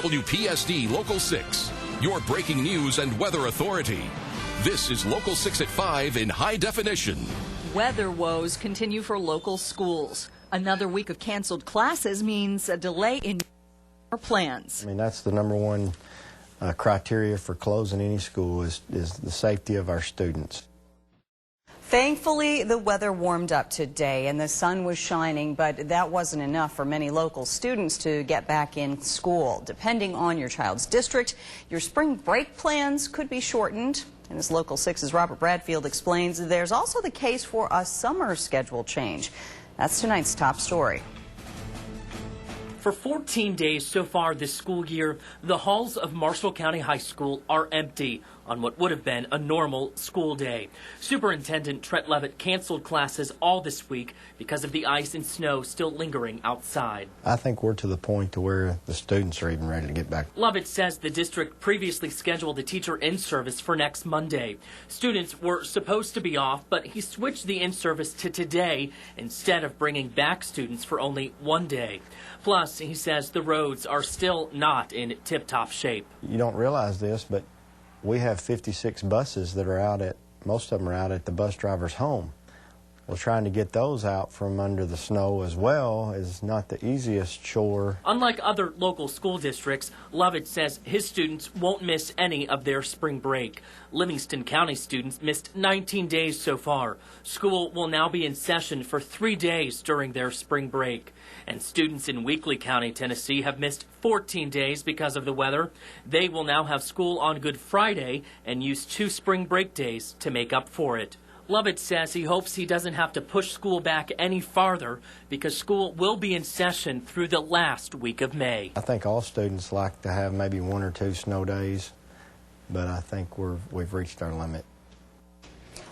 WPSD Local 6, your breaking news and weather authority. This is Local 6 at 5 in high definition. Weather woes continue for local schools. Another week of canceled classes means a delay in plans. I mean, that's the number one criteria for closing any school is the safety of our students. Thankfully, the weather warmed up today and the sun was shining, but that wasn't enough for many local students to get back in school. Depending on your child's district, your spring break plans could be shortened. And as Local 6's Robert Bradfield explains, there's also the case for a summer schedule change. That's tonight's top story. For 14 days so far this school year, the halls of Marshall County High School are empty on what would have been a normal school day. Superintendent Trent Levitt canceled classes all this week because of the ice and snow still lingering outside. I think we're to the point to where the students are even ready to get back. Levitt says the district previously scheduled a teacher in-service for next Monday. Students were supposed to be off, but he switched the in-service to today instead of bringing back students for only one day. Plus, he says the roads are still not in tip-top shape. You don't realize this, but we have 56 buses that are out at, most of them are out at the bus driver's home. Well, trying to get those out from under the snow as well is not the easiest chore. Unlike other local school districts, Levitt says his students won't miss any of their spring break. Livingston County students missed 19 days so far. School will now be in session for 3 days during their spring break. And students in Weakley County, Tennessee have missed 14 days because of the weather. They will now have school on Good Friday and use 2 spring break days to make up for it. Levitt says he hopes he doesn't have to push school back any farther because school will be in session through the last week of May. I think all students like to have maybe 1 or 2 snow days, but I think we've reached our limit.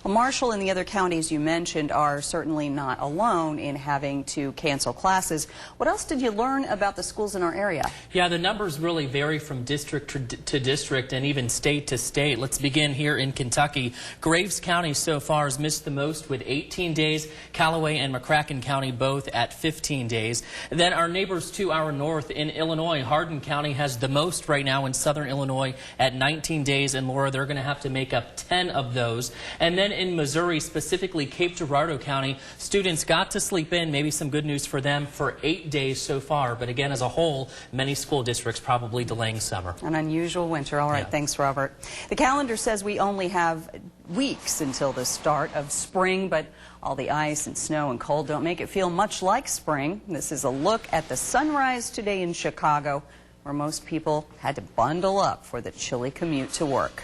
Well, Marshall and the other counties you mentioned are certainly not alone in having to cancel classes. What else did you learn about the schools in our area? Yeah, the numbers really vary from district to district and even state to state. Let's begin here in Kentucky. Graves County so far has missed the most with 18 days. Callaway and McCracken County both at 15 days. Then our neighbors 2 hours north in Illinois, Hardin County has the most right now in southern Illinois at 19 days. And Laura, they're going to have to make up 10 of those. And then in Missouri, specifically Cape Girardeau County, students got to sleep in, maybe some good news for them, for 8 days so far. But again, as a whole, many school districts probably delaying summer. An unusual winter. All right, yeah. Thanks, Robert. The calendar says we only have weeks until the start of spring, but all the ice and snow and cold don't make it feel much like spring. This is a look at the sunrise today in Chicago, where most people had to bundle up for the chilly commute to work.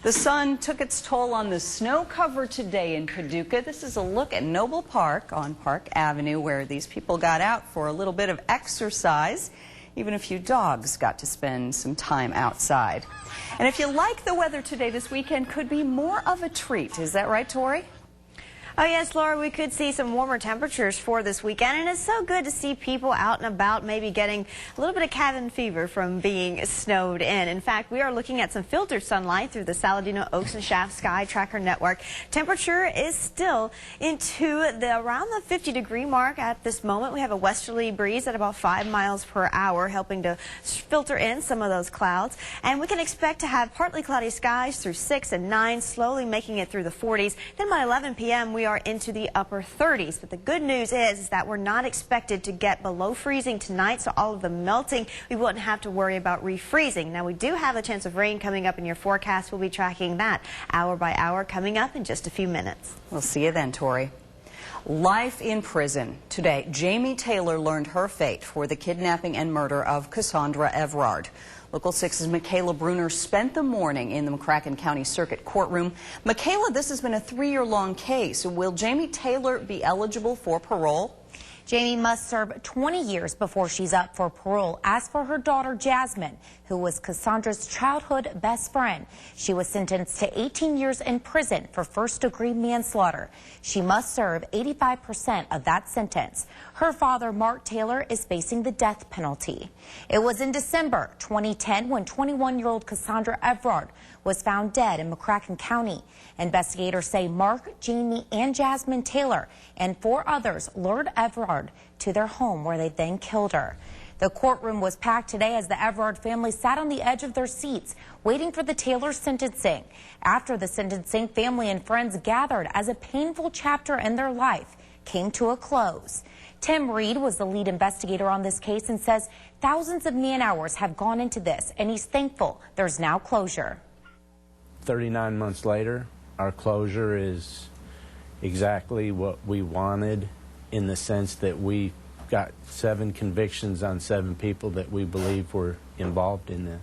The sun took its toll on the snow cover today in Paducah. This is a look at Noble Park on Park Avenue, where these people got out for a little bit of exercise. Even a few dogs got to spend some time outside. And if you like the weather today, this weekend could be more of a treat. Is that right, Tori? Oh yes, Laura, we could see some warmer temperatures for this weekend, and it's so good to see people out and about, maybe getting a little bit of cabin fever from being snowed in. In fact, we are looking at some filtered sunlight through the Saladino Oaks and Shaft Sky Tracker Network. Temperature is still into around the 50-degree mark at this moment. We have a westerly breeze at about 5 miles per hour, helping to filter in some of those clouds. And we can expect to have partly cloudy skies through 6 and 9, slowly making it through the 40s. Then by 11 p.m., we are into the upper 30s. But the good news is that we're not expected to get below freezing tonight, so all of the melting, we wouldn't have to worry about refreezing. Now, we do have a chance of rain coming up in your forecast. We'll be tracking that hour by hour coming up in just a few minutes. We'll see you then, Tori. Life in prison. Today, Jamie Taylor learned her fate for the kidnapping and murder of Cassandra Everard. Local 6's Michaela Bruner spent the morning in the McCracken County Circuit Courtroom. Michaela, this has been a 3-year-long case. Will Jamie Taylor be eligible for parole? Jamie must serve 20 years before she's up for parole. As for her daughter, Jasmine, who was Cassandra's childhood best friend, she was sentenced to 18 years in prison for first-degree manslaughter. She must serve 85% of that sentence. Her father, Mark Taylor, is facing the death penalty. It was in December 2010 when 21-year-old Cassandra Everard was found dead in McCracken County. Investigators say Mark, Jamie, and Jasmine Taylor and 4 others lured Everard to their home where they then killed her. The courtroom was packed today as the Everard family sat on the edge of their seats, waiting for the Taylor sentencing. After the sentencing, family and friends gathered as a painful chapter in their life came to a close. Tim Reed was the lead investigator on this case and says thousands of man-hours have gone into this, and he's thankful there's now closure. 39 months later, our closure is exactly what we wanted, in the sense that we got 7 convictions on 7 people that we believe were involved in this.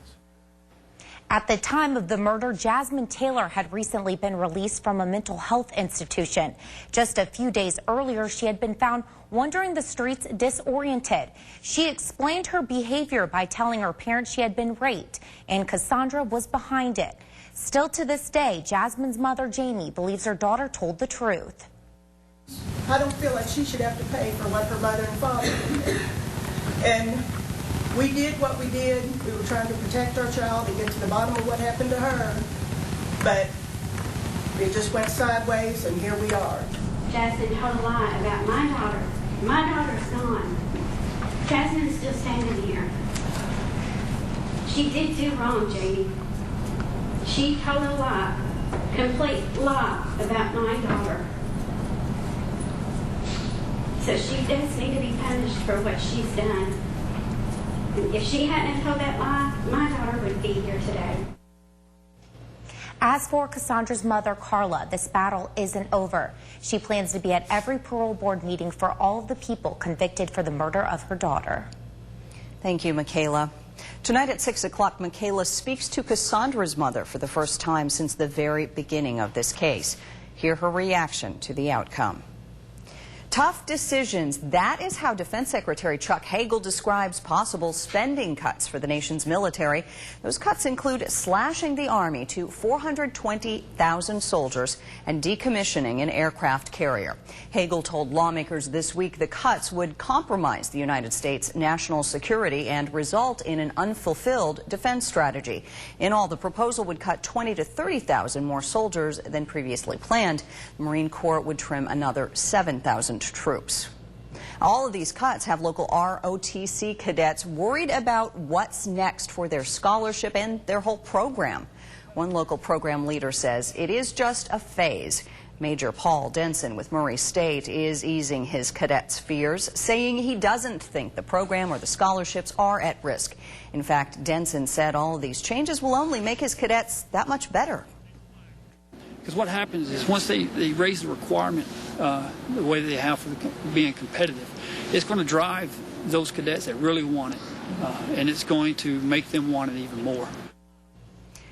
At the time of the murder, Jasmine Taylor had recently been released from a mental health institution. Just a few days earlier, she had been found wandering the streets disoriented. She explained her behavior by telling her parents she had been raped, and Cassandra was behind it. Still to this day, Jasmine's mother, Jamie, believes her daughter told the truth. I don't feel like she should have to pay for what her mother and father did. And we did what we did. We were trying to protect our child and get to the bottom of what happened to her. But it just went sideways, and here we are. Jasmine told a lie about my daughter. My daughter's gone. Jasmine's still standing here. She did do wrong, Jamie. She told a lie, complete lie about my daughter. So she does need to be punished for what she's done. And if she hadn't told that lie, my daughter would be here today. As for Cassandra's mother, Carla, this battle isn't over. She plans to be at every parole board meeting for all of the people convicted for the murder of her daughter. Thank you, Michaela. Tonight at 6 o'clock, Michaela speaks to Cassandra's mother for the first time since the very beginning of this case. Hear her reaction to the outcome. Tough decisions. That is how Defense Secretary Chuck Hagel describes possible spending cuts for the nation's military. Those cuts include slashing the Army to 420,000 soldiers and decommissioning an aircraft carrier. Hagel told lawmakers this week the cuts would compromise the United States' national security and result in an unfulfilled defense strategy. In all, the proposal would cut 20,000 to 30,000 more soldiers than previously planned. The Marine Corps would trim another 7,000 troops. All of these cuts have local ROTC cadets worried about what's next for their scholarship and their whole program. One local program leader says it is just a phase. Major Paul Denson with Murray State is easing his cadets' fears, saying he doesn't think the program or the scholarships are at risk. In fact, Denson said all of these changes will only make his cadets that much better. Because what happens is once they raise the requirement the way they have for being competitive, it's going to drive those cadets that really want it, and it's going to make them want it even more.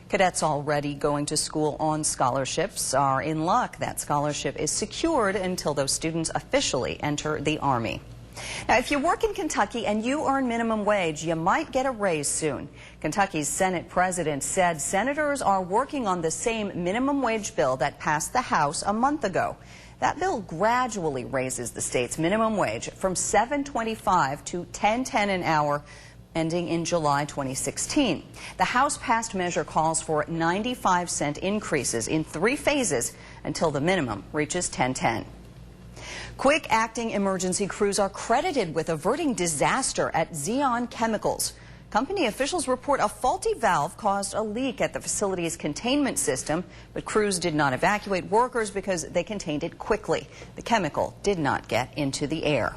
Cadets already going to school on scholarships are in luck. That scholarship is secured until those students officially enter the Army. Now, if you work in Kentucky and you earn minimum wage, you might get a raise soon. Kentucky's Senate president said senators are working on the same minimum wage bill that passed the House a month ago. That bill gradually raises the state's minimum wage from $7.25 to $10.10 an hour, ending in July 2016. The House-passed measure calls for 95-cent increases in 3 phases until the minimum reaches $10.10. Quick-acting emergency crews are credited with averting disaster at Zeon Chemicals. Company officials report a faulty valve caused a leak at the facility's containment system, but crews did not evacuate workers because they contained it quickly. The chemical did not get into the air.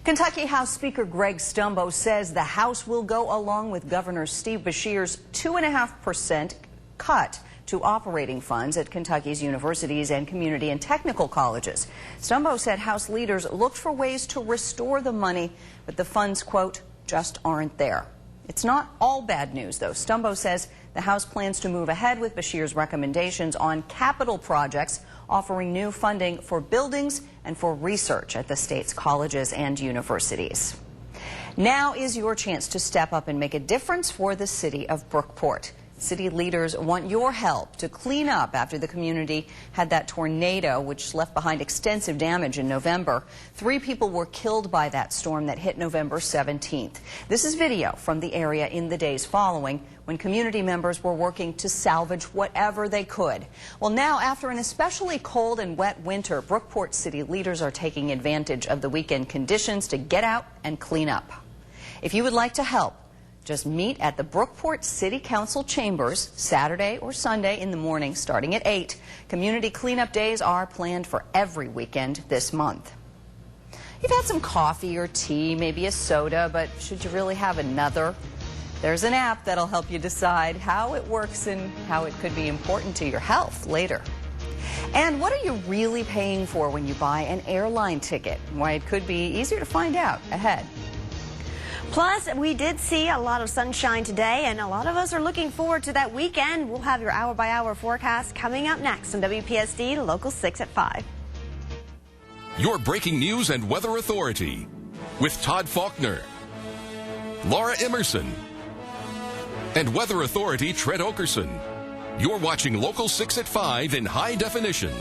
Kentucky House Speaker Greg Stumbo says the House will go along with Governor Steve Beshear's 2.5% cut to operating funds at Kentucky's universities and community and technical colleges. Stumbo said House leaders looked for ways to restore the money, but the funds, quote, just aren't there. It's not all bad news, though. Stumbo says the House plans to move ahead with Beshear's recommendations on capital projects, offering new funding for buildings and for research at the state's colleges and universities. Now is your chance to step up and make a difference for the city of Brookport. City leaders want your help to clean up after the community had that tornado which left behind extensive damage in November. 3 people were killed by that storm that hit November 17th. This is video from the area in the days following when community members were working to salvage whatever they could. Well, now after an especially cold and wet winter, Brookport city leaders are taking advantage of the weekend conditions to get out and clean up. If you would like to help, just meet at the Brookport City Council chambers Saturday or Sunday in the morning starting at 8. Community cleanup days are planned for every weekend this month. You've had some coffee or tea, maybe a soda, but should you really have another? There's an app that'll help you decide how it works and how it could be important to your health later. And what are you really paying for when you buy an airline ticket? Why, it could be easier to find out ahead. Plus, we did see a lot of sunshine today, and a lot of us are looking forward to that weekend. We'll have your hour-by-hour forecast coming up next on WPSD Local 6 at 5. Your breaking news and weather authority with Todd Faulkner, Laura Emerson, and weather authority Trent Okerson. You're watching Local 6 at 5 in high definition.